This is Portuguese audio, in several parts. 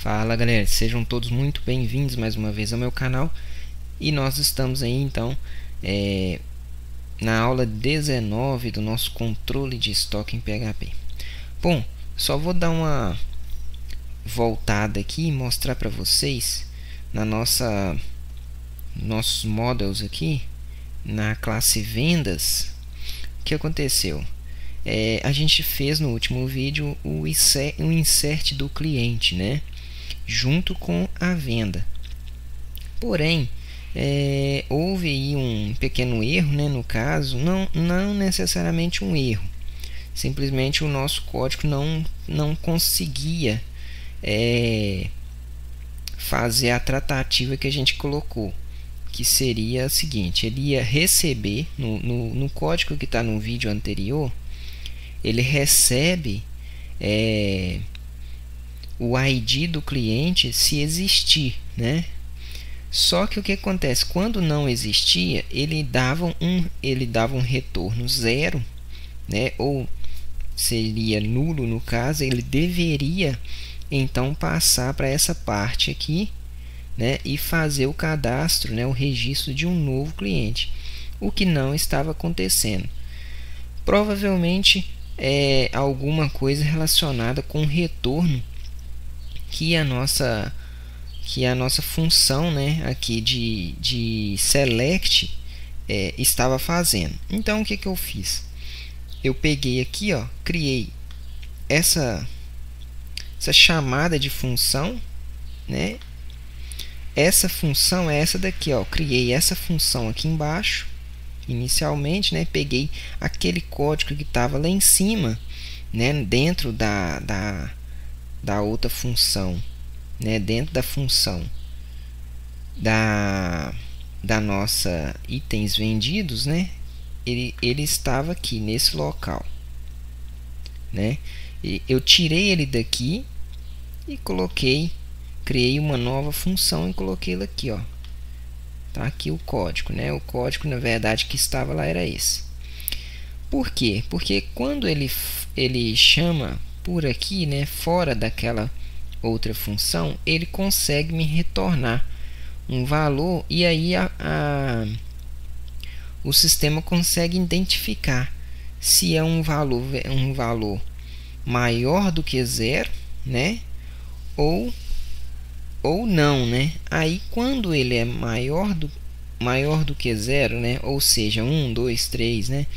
Fala galera, sejam todos muito bem-vindos mais uma vez ao meu canal. E nós estamos aí então na aula 19 do nosso controle de estoque em PHP. Bom, só vou dar uma voltada aqui e mostrar para vocês na nossos models aqui na classe vendas o que aconteceu. A gente fez no último vídeo o insert do cliente, né, junto com a venda. Porém, houve aí um pequeno erro, né, no caso, não necessariamente um erro, simplesmente o nosso código não conseguia fazer a tratativa que a gente colocou, que seria a seguinte: ele ia receber no código que está no vídeo anterior, ele recebe o ID do cliente se existir, né? Só que o que acontece? Quando não existia, ele dava um retorno zero, né? Ou seria nulo no caso. Ele deveria então passar para essa parte aqui, né? E fazer o cadastro, né? O registro de um novo cliente, o que não estava acontecendo. Provavelmente alguma coisa relacionada com o retorno que a nossa função, né, aqui de select estava fazendo. Então o que eu fiz? Eu peguei aqui, ó, criei essa chamada de função, né? Essa função é essa daqui, ó. Criei essa função aqui embaixo inicialmente, né? Peguei aquele código que estava lá em cima, né, dentro da outra função, né, dentro da função da nossa itens vendidos, né, ele estava aqui nesse local, né, e eu tirei ele daqui e criei uma nova função e coloquei ele aqui, ó. Tá aqui o código, né? O código na verdade que estava lá era esse. Por quê? Porque quando ele chama por aqui, né, fora daquela outra função, ele consegue me retornar um valor, e aí o sistema consegue identificar se é um valor maior do que zero, né, ou não, né? Aí quando ele é maior do que zero, né, ou seja, 1, 2, 3, né,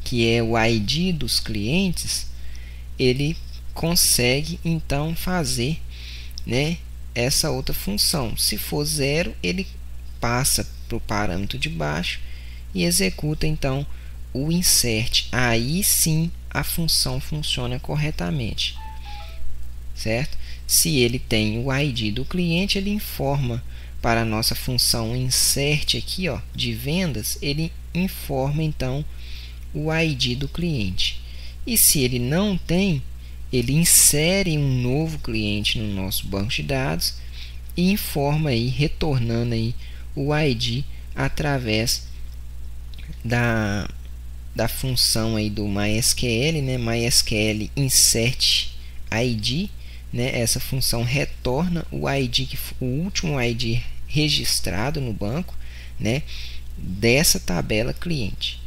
que é o ID dos clientes, ele consegue então fazer, né, essa outra função. Se for zero, ele passa para o parâmetro de baixo e executa então o insert. Aí sim a função funciona corretamente, certo? Se ele tem o ID do cliente, ele informa para a nossa função insert aqui, ó, de vendas, ele informa então o ID do cliente. E se ele não tem, ele insere um novo cliente no nosso banco de dados e informa aí, retornando aí o ID através da função aí do MySQL, né, MySQL insert ID, né? Essa função retorna o ID, o último ID registrado no banco, né, dessa tabela cliente,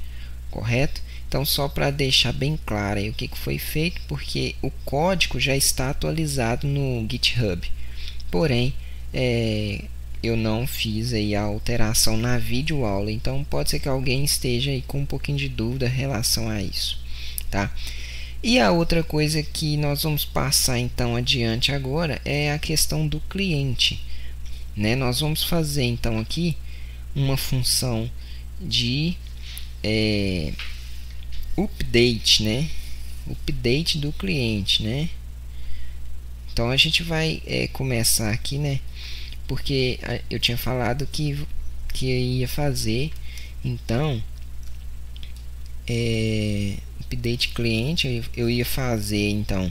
correto? Então, só para deixar bem claro aí o que foi feito, porque o código já está atualizado no GitHub. Porém, eu não fiz aí a alteração na videoaula, então pode ser que alguém esteja aí com um pouquinho de dúvida em relação a isso, tá? E a outra coisa que nós vamos passar então adiante agora é a questão do cliente, né? Nós vamos fazer então aqui uma função de update, né? Update do cliente, né? Então a gente vai começar aqui, né? Porque eu tinha falado que ia fazer então update cliente. Eu ia fazer então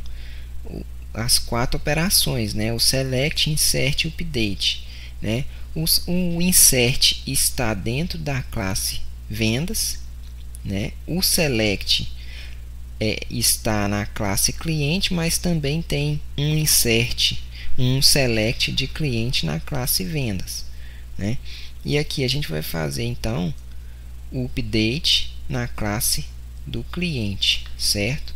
as 4 operações, né? O select, insert e update, né? O insert está dentro da classe vendas, né? O select está na classe cliente, mas também tem um insert um select de cliente na classe vendas, né? E aqui a gente vai fazer então o update na classe do cliente, certo?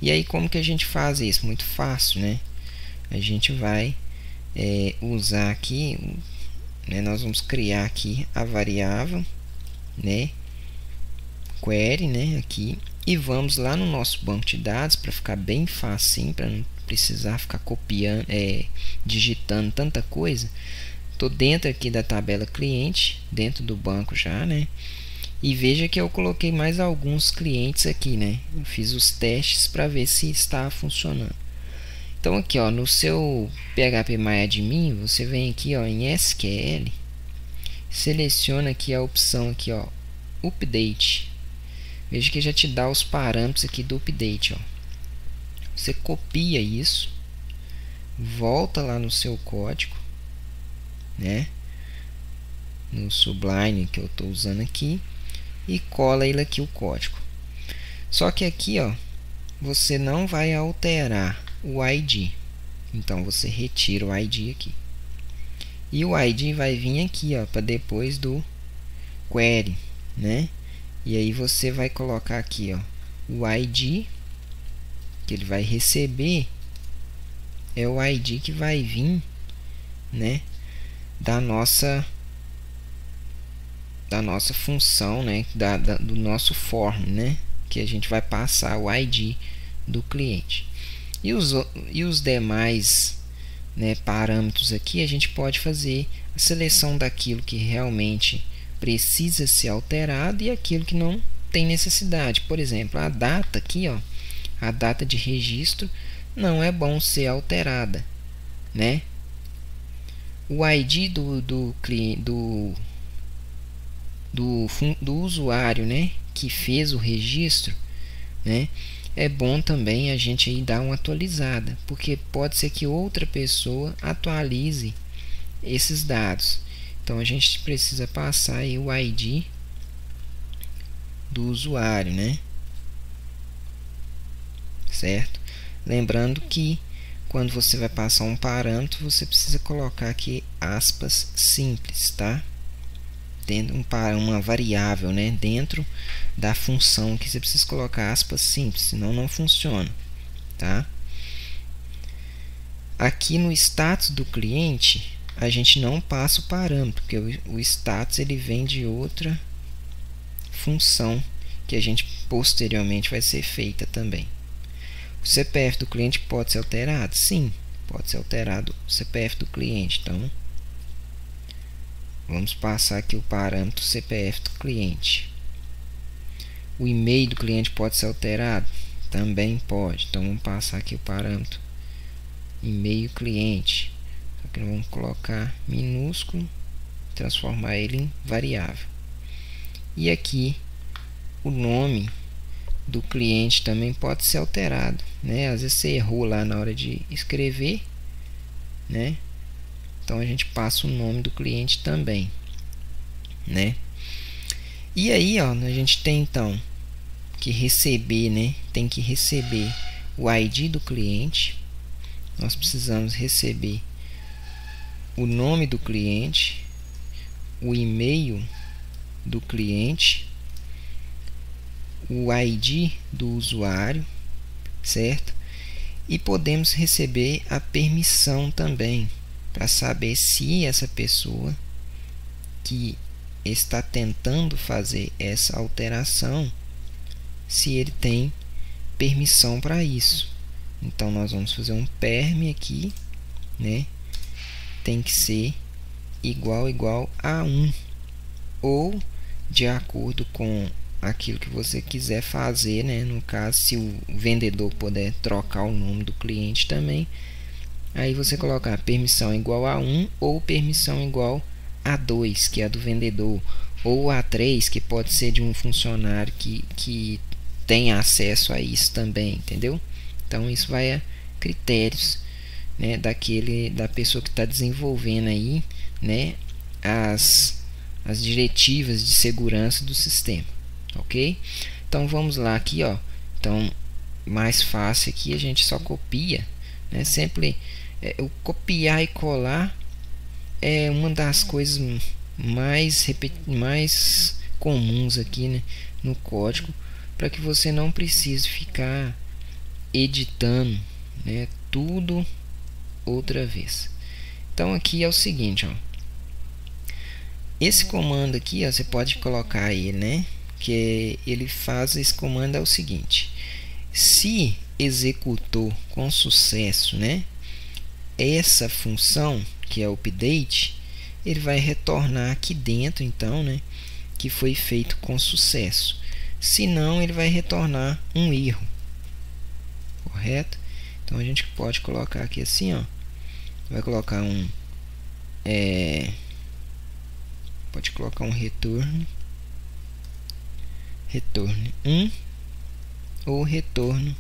E aí como que a gente faz isso? Muito fácil, né? A gente vai usar aqui, né? Nós vamos criar aqui a variável, né? Query, né? Aqui, e vamos lá no nosso banco de dados para ficar bem fácil, para não precisar ficar copiando, digitando tanta coisa. Estou dentro aqui da tabela cliente, dentro do banco já, né? E veja que eu coloquei mais alguns clientes aqui, né? Eu fiz os testes para ver se está funcionando. Então aqui, ó, no seu PHP-MyAdmin, você vem aqui, ó, em SQL, seleciona aqui a opção aqui, ó, Update. Veja que já te dá os parâmetros aqui do update, ó. Você copia isso, volta lá no seu código, né? No Sublime que eu estou usando aqui, e cola ele aqui o código. Só que aqui, ó, você não vai alterar o ID. Então você retira o ID aqui. E o ID vai vir aqui, ó, para depois do query, né? E aí você vai colocar aqui, ó, o ID que ele vai receber é o ID que vai vir, né, da nossa função, né, do nosso form, né, que a gente vai passar o ID do cliente. E os demais, né, parâmetros aqui a gente pode fazer a seleção daquilo que realmente precisa ser alterado e aquilo que não tem necessidade. Por exemplo, a data aqui, ó, a data de registro não é bom ser alterada, né? O ID do usuário, né, que fez o registro, né, é bom também a gente aí dar uma atualizada, porque pode ser que outra pessoa atualize esses dados. Então a gente precisa passar aí o ID do usuário, né? Certo? Lembrando que quando você vai passar um parâmetro, você precisa colocar aqui aspas simples, tá? Dentro uma variável, né? Dentro da função que você precisa colocar aspas simples, senão não funciona, tá? Aqui no status do cliente a gente não passa o parâmetro, porque o status ele vem de outra função que a gente posteriormente vai ser feita também. O CPF do cliente pode ser alterado? Sim, pode ser alterado o CPF do cliente. Então, vamos passar aqui o parâmetro CPF do cliente. O e-mail do cliente pode ser alterado? Também pode. Então, vamos passar aqui o parâmetro e-mail cliente. Só que vamos colocar minúsculo, transformar ele em variável. E aqui o nome do cliente também pode ser alterado, né? Às vezes você errou lá na hora de escrever, né? Então a gente passa o nome do cliente também, né? E aí, ó, a gente tem então que receber, né? Tem que receber o ID do cliente. Nós precisamos receber o nome do cliente, o e-mail do cliente, o ID do usuário, certo? E podemos receber a permissão também, para saber se essa pessoa que está tentando fazer essa alteração, se ele tem permissão para isso. Então nós vamos fazer um perm aqui, né? Tem que ser igual a 1, ou de acordo com aquilo que você quiser fazer, né? No caso, se o vendedor puder trocar o nome do cliente também, aí você colocar permissão igual a 1 ou permissão igual a 2, que é a do vendedor, ou a 3, que pode ser de um funcionário que tem acesso a isso também, entendeu? Então isso vai a critérios, né, da pessoa que está desenvolvendo aí, né, as diretivas de segurança do sistema, ok? Então vamos lá aqui, ó. Então mais fácil aqui, a gente só copia, né? Sempre o copiar e colar é uma das coisas mais comuns aqui, né, no código, para que você não precise ficar editando, né, tudo outra vez. Então aqui é o seguinte, ó, esse comando aqui, ó, você pode colocar ele, né, que ele faz esse comando é o seguinte: se executou com sucesso, né, essa função que é o update, ele vai retornar aqui dentro, então, né, que foi feito com sucesso. Se não, ele vai retornar um erro, correto? Então a gente pode colocar aqui assim, ó, vai colocar pode colocar um retorno 1 ou retorno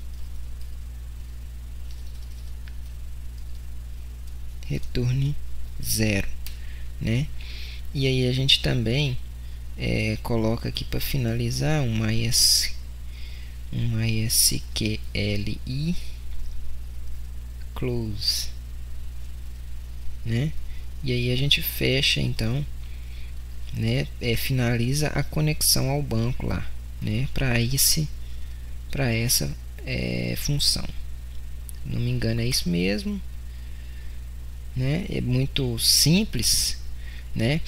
0, né? E aí a gente também coloca aqui para finalizar um MySQLi close, né? E aí a gente fecha, então, né, finaliza a conexão ao banco lá, né, para essa função. Se não me engano é isso mesmo, né? É muito simples, né?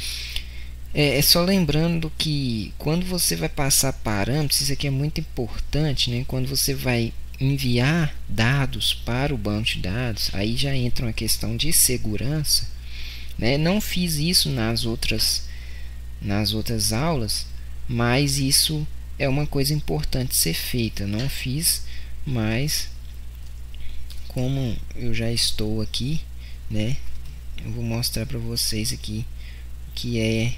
É só lembrando que quando você vai passar parâmetros, isso aqui é muito importante, né? Quando você vai enviar dados para o banco de dados, aí já entra uma questão de segurança, né? Não fiz isso nas outras aulas, mas isso é uma coisa importante ser feita. Não fiz, mas como eu já estou aqui, né, eu vou mostrar para vocês aqui que é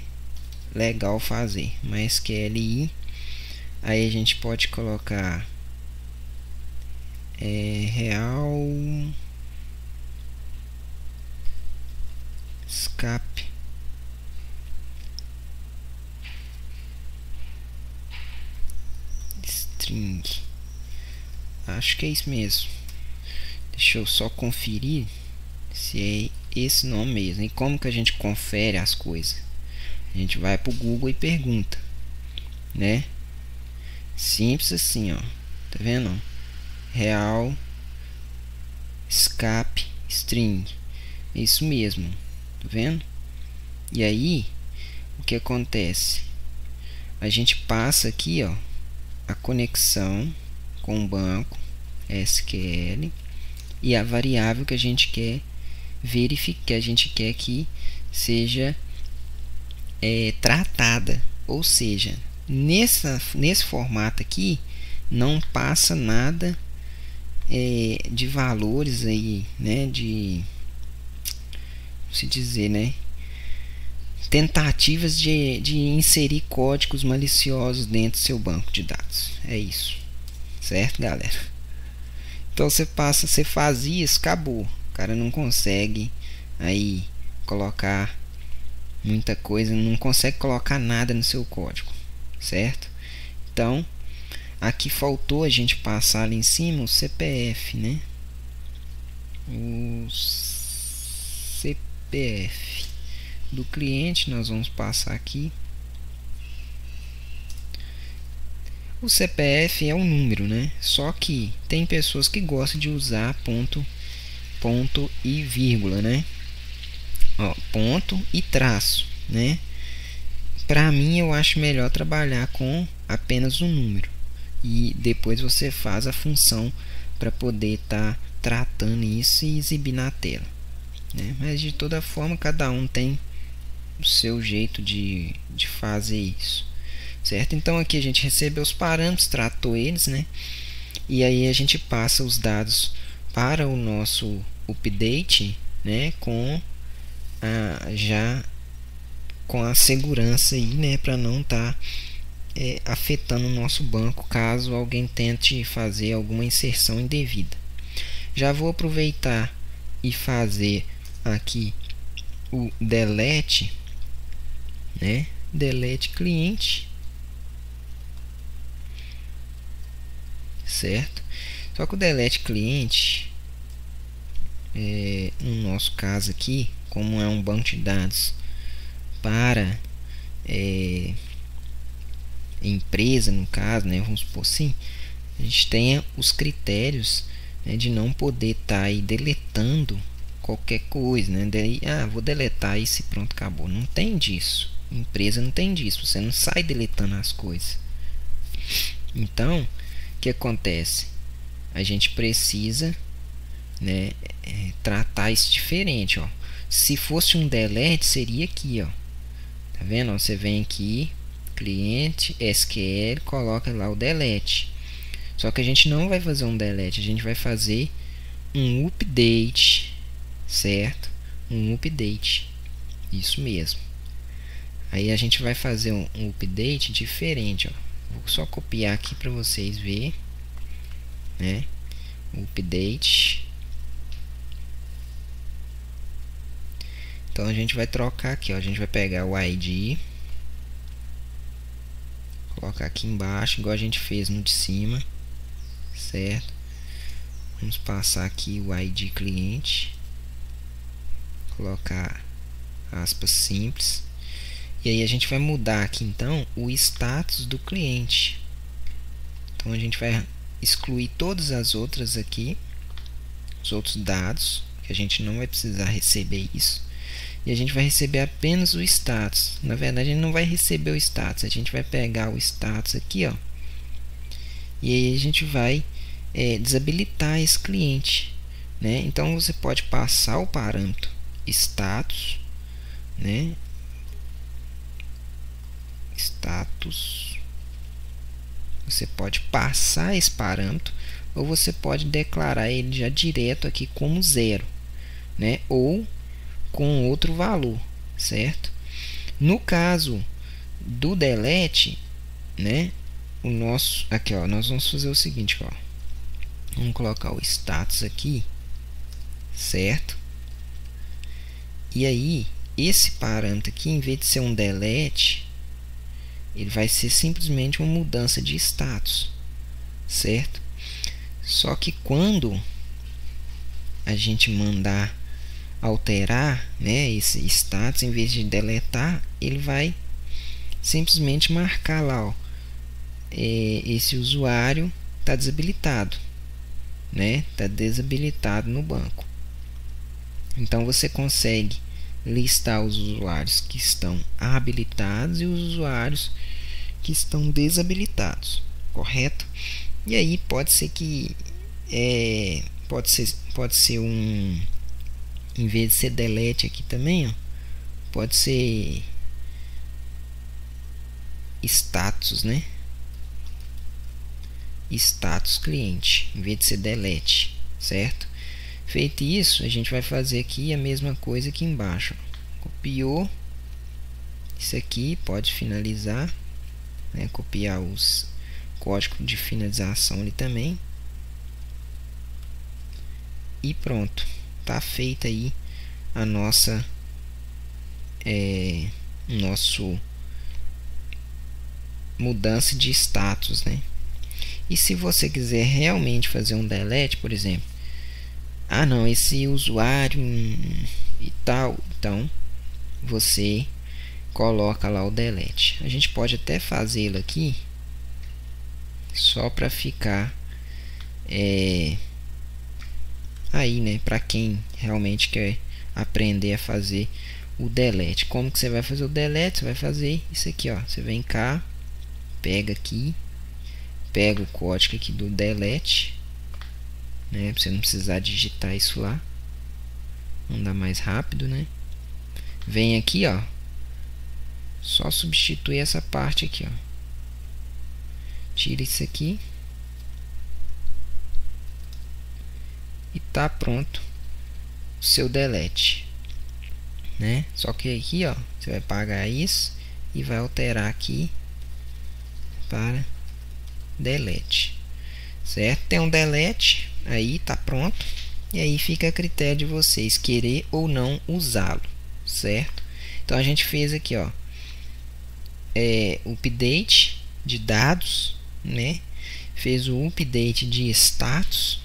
legal fazer. MySQLi, aí a gente pode colocar real escape string, acho que é isso mesmo. Deixa eu só conferir se é esse nome mesmo. E como que a gente confere as coisas? A gente vai para o Google e pergunta, né? Simples assim, ó. Tá vendo? Real escape string, isso mesmo, tá vendo? E aí o que acontece? A gente passa aqui, ó, a conexão com o banco SQL e a variável que a gente quer verificar, que a gente quer que seja tratada, ou seja, nesse formato aqui não passa nada de valores aí, né, de se dizer, né, tentativas de inserir códigos maliciosos dentro do seu banco de dados. É isso, certo, galera? Então você faz isso, acabou. O cara não consegue aí colocar muita coisa, não consegue colocar nada no seu código, certo? Então aqui faltou a gente passar ali em cima o CPF, né? O CPF do cliente nós vamos passar aqui. O CPF é um número, né? Só que tem pessoas que gostam de usar ponto e vírgula, né? Ó, ponto e traço, né? Para mim eu acho melhor trabalhar com apenas um número e depois você faz a função para poder estar tratando isso e exibir na tela, né? Mas de toda forma cada um tem o seu jeito de fazer isso, certo? Então aqui a gente recebeu os parâmetros, tratou eles, né? E aí a gente passa os dados para o nosso update, né? Já com a segurança aí, né? Para não estar afetando o nosso banco caso alguém tente fazer alguma inserção indevida. Já vou aproveitar e fazer aqui o delete, né? Delete cliente, certo? Só que o delete cliente no nosso caso aqui, como é um banco de dados para empresa, no caso, né, vamos supor assim, a gente tenha os critérios, né, de não poder estar aí deletando qualquer coisa, né? Daí, vou deletar isso e pronto, acabou. Não tem disso. Empresa não tem disso. Você não sai deletando as coisas. Então, o que acontece? A gente precisa, né, tratar isso diferente, ó. Se fosse um delete, seria aqui, ó. Tá vendo? Você vem aqui, cliente, SQL, coloca lá o delete. Só que a gente não vai fazer um delete, a gente vai fazer um update, certo? Um update, isso mesmo. Aí a gente vai fazer um update diferente, ó. Vou só copiar aqui para vocês verem, né? Update. Então a gente vai trocar aqui, ó. A gente vai pegar o ID, colocar aqui embaixo, igual a gente fez no de cima, certo? Vamos passar aqui o ID cliente, colocar aspas simples, e aí a gente vai mudar aqui então o status do cliente. Então a gente vai excluir todas as outras aqui, os outros dados, que a gente não vai precisar receber isso, e a gente vai receber apenas o status. Na verdade, a gente não vai receber o status, a gente vai pegar o status aqui, ó, e aí a gente vai desabilitar esse cliente, né? Então você pode passar o parâmetro status, né? Status, você pode passar esse parâmetro, ou você pode declarar ele já direto aqui como 0, né? Ou com outro valor, certo? No caso do delete, né? O nosso aqui, ó, nós vamos fazer o seguinte, ó. Vamos colocar o status aqui, certo? E aí, esse parâmetro aqui, em vez de ser um delete, ele vai ser simplesmente uma mudança de status, certo? Só que quando a gente mandar alterar, né, esse status, em vez de deletar, ele vai simplesmente marcar lá, ó, esse usuário está desabilitado, né? Está desabilitado no banco. Então você consegue listar os usuários que estão habilitados e os usuários que estão desabilitados, correto? E aí pode ser que pode ser um, em vez de ser delete aqui também, ó, pode ser status, né? Status cliente, em vez de ser delete, certo? Feito isso, a gente vai fazer aqui a mesma coisa aqui embaixo. Copiou isso aqui, pode finalizar, né? Copiar os códigos de finalização ali também, e pronto, tá feita aí a nossa nosso mudança de status, né? E se você quiser realmente fazer um delete, por exemplo, não, esse usuário e tal, então você coloca lá o delete. A gente pode até fazê-lo aqui só para ficar aí, né, para quem realmente quer aprender a fazer o delete. Como que você vai fazer o delete? Você vai fazer isso aqui, ó. Você vem cá, pega aqui, pega o código aqui do delete, né, para você não precisar digitar isso lá, andar mais rápido, né? Vem aqui, ó, só substituir essa parte aqui, ó, tira isso aqui e tá pronto o seu delete, né? Só que aqui, ó, você vai pagar isso e vai alterar aqui para delete, certo? Tem um delete aí, tá pronto, e aí fica a critério de vocês querer ou não usá-lo, certo? Então a gente fez aqui, ó, update de dados, né? Fez o update de status,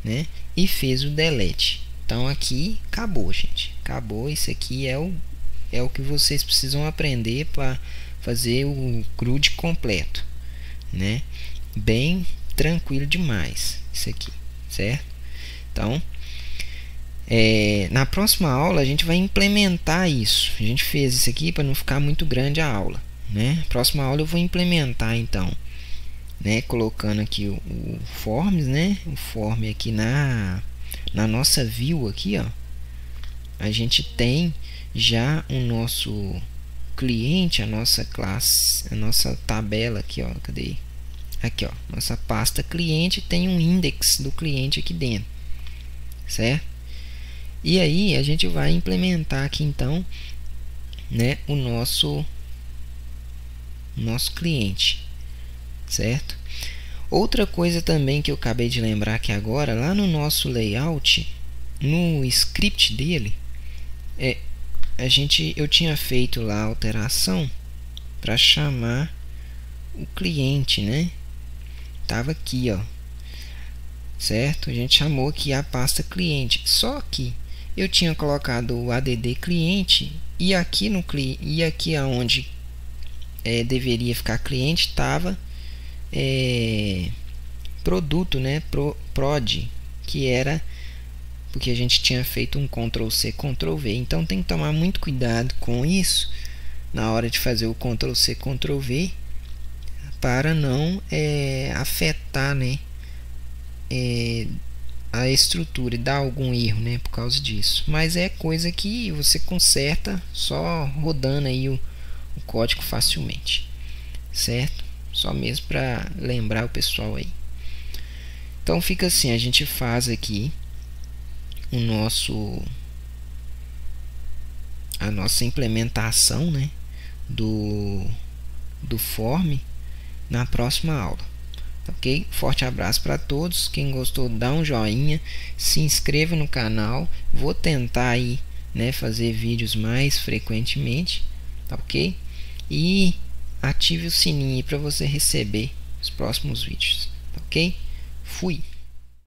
né? E fez o delete. Então aqui acabou, gente. Acabou. Isso aqui é o que vocês precisam aprender para fazer o grude completo, né? Bem tranquilo demais isso aqui, certo? Então, na próxima aula a gente vai implementar isso. A gente fez isso aqui para não ficar muito grande a aula, né? Próxima aula eu vou implementar então, né? Colocando aqui o forms, né? O form aqui na nossa view aqui, ó. A gente tem já o nosso cliente, a nossa classe, a nossa tabela aqui, ó. Cadê? Aqui, ó. Nossa pasta cliente tem um index do cliente aqui dentro, certo? E aí a gente vai implementar aqui então, né, o nosso cliente, certo? Outra coisa também que eu acabei de lembrar aqui agora, lá no nosso layout, no script dele, eu tinha feito lá a alteração para chamar o cliente, né? Tava aqui, ó, certo? A gente chamou aqui a pasta cliente, só que eu tinha colocado o add cliente e aqui aonde deveria ficar cliente estava produto, né? Prod, que era porque a gente tinha feito um Ctrl C, Ctrl V. Então tem que tomar muito cuidado com isso na hora de fazer o Ctrl C, Ctrl V, para não afetar, né, a estrutura e dar algum erro, né, por causa disso. Mas é coisa que você conserta só rodando aí o código facilmente, certo? Só mesmo para lembrar o pessoal aí. Então fica assim, a gente faz aqui a nossa implementação, né, do form na próxima aula. Ok? Forte abraço para todos. Quem gostou, dá um joinha, se inscreva no canal. Vou tentar aí, né, fazer vídeos mais frequentemente, ok? E ative o sininho para você receber os próximos vídeos, ok? Fui!